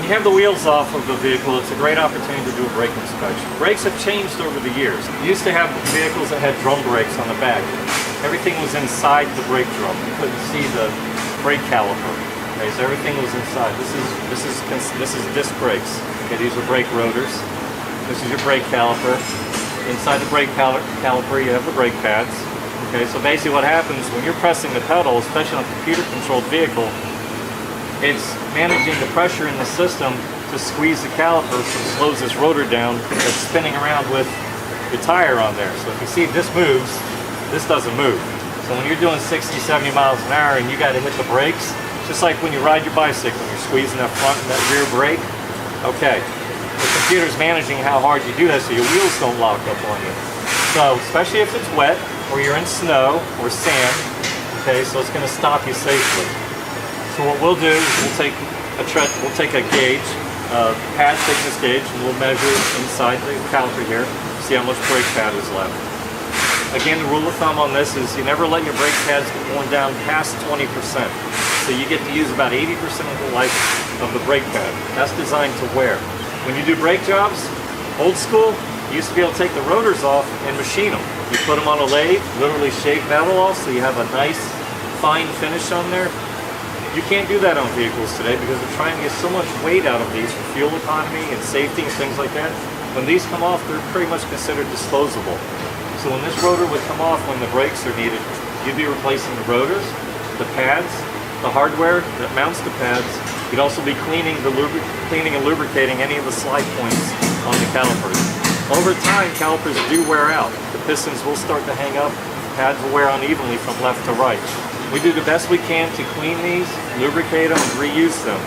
You have the wheels off of the vehicle, it's a great opportunity to do a brake inspection. Brakes have changed over the years. You used to have vehicles that had drum brakes on the back. Everything was inside the brake drum. You couldn't see the brake caliper. Okay, so everything was inside. This is disc brakes. Okay, these are brake rotors. This is your brake caliper. Inside the brake caliper, you have the brake pads. Okay, so basically what happens when you're pressing the pedal, especially on a computer-controlled vehicle, it's managing the pressure in the system to squeeze the caliper so it slows this rotor down that's spinning around with the tire on there. So if you see this moves, this doesn't move. So when you're doing 60, 70 miles an hour and you got to hit the brakes, just like when you ride your bicycle, you're squeezing that front and that rear brake, okay. The computer's managing how hard you do that so your wheels don't lock up on you. So especially if it's wet or you're in snow or sand, okay, so it's going to stop you safely. So what we'll do is we'll take a gauge, pad thickness gauge, and we'll measure inside the caliper here, see how much brake pad is left. Again, the rule of thumb on this is you never let your brake pads get worn down past 20%. So you get to use about 80% of the life of the brake pad. That's designed to wear. When you do brake jobs, old school, you used to be able to take the rotors off and machine them. You put them on a lathe, literally shave metal off so you have a nice fine finish on there. You can't do that on vehicles today because they're trying to get so much weight out of these for fuel economy and safety and things like that. When these come off, they're pretty much considered disposable. So when this rotor would come off when the brakes are needed, you'd be replacing the rotors, the pads, the hardware that mounts the pads. You'd also be cleaning and lubricating any of the slide points on the calipers. Over time, calipers do wear out. The pistons will start to hang up, pads will wear unevenly from left to right. We do the best we can to clean these, lubricate them, and reuse them.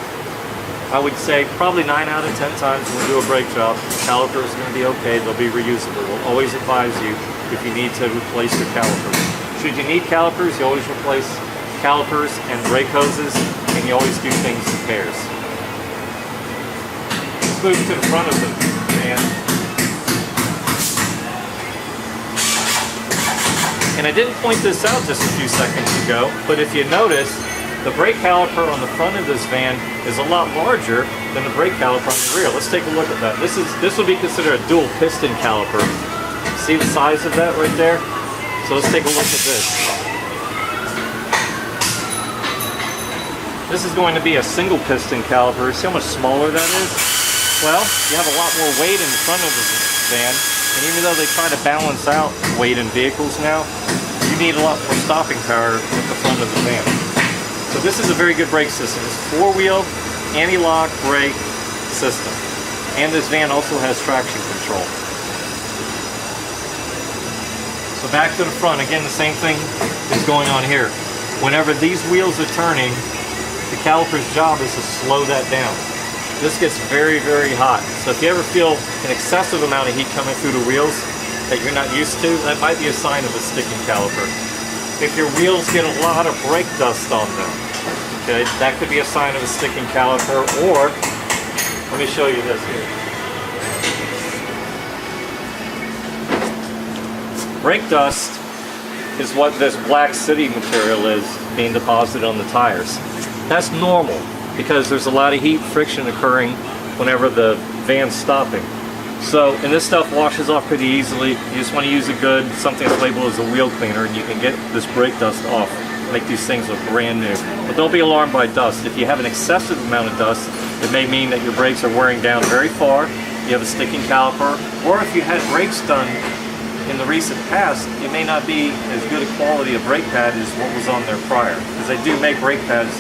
I would say probably 9 out of 10 times when we do a brake job, the caliper is going to be okay, they'll be reusable. We'll always advise you if you need to replace your calipers. Should you need calipers, you always replace calipers and brake hoses, and you always do things in pairs. Let's move to the front of the van. And I didn't point this out just a few seconds ago, but if you notice, the brake caliper on the front of this van is a lot larger than the brake caliper on the rear. Let's take a look at that. This would be considered a dual piston caliper. See the size of that right there? So let's take a look at this. This is going to be a single piston caliper. See how much smaller that is? Well, you have a lot more weight in the front of the van, and even though they try to balance out weight in vehicles now, you need a lot more stopping power at the front of the van. So this is a very good brake system. It's a 4-wheel anti-lock brake system. And this van also has traction control. So back to the front, again the same thing is going on here. Whenever these wheels are turning, the caliper's job is to slow that down. This gets very, very hot. So if you ever feel an excessive amount of heat coming through the wheels that you're not used to, that might be a sign of a sticking caliper. If your wheels get a lot of brake dust on them, okay, that could be a sign of a sticking caliper. Or, let me show you this here. Brake dust is what this black city material is being deposited on the tires. That's normal because there's a lot of heat friction occurring whenever the van's stopping. So, and this stuff washes off pretty easily. You just want to use a good, something that's labeled as a wheel cleaner, and you can get this brake dust off. Make these things look brand new. But don't be alarmed by dust. If you have an excessive amount of dust, it may mean that your brakes are wearing down very far, you have a sticking caliper, or if you had brakes done in the recent past, it may not be as good a quality of brake pad as what was on there prior. Because they do make brake pads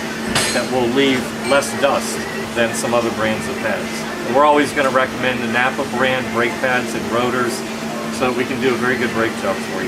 that will leave less dust than some other brands of pads. And we're always going to recommend the Napa brand brake pads and rotors so that we can do a very good brake job for you.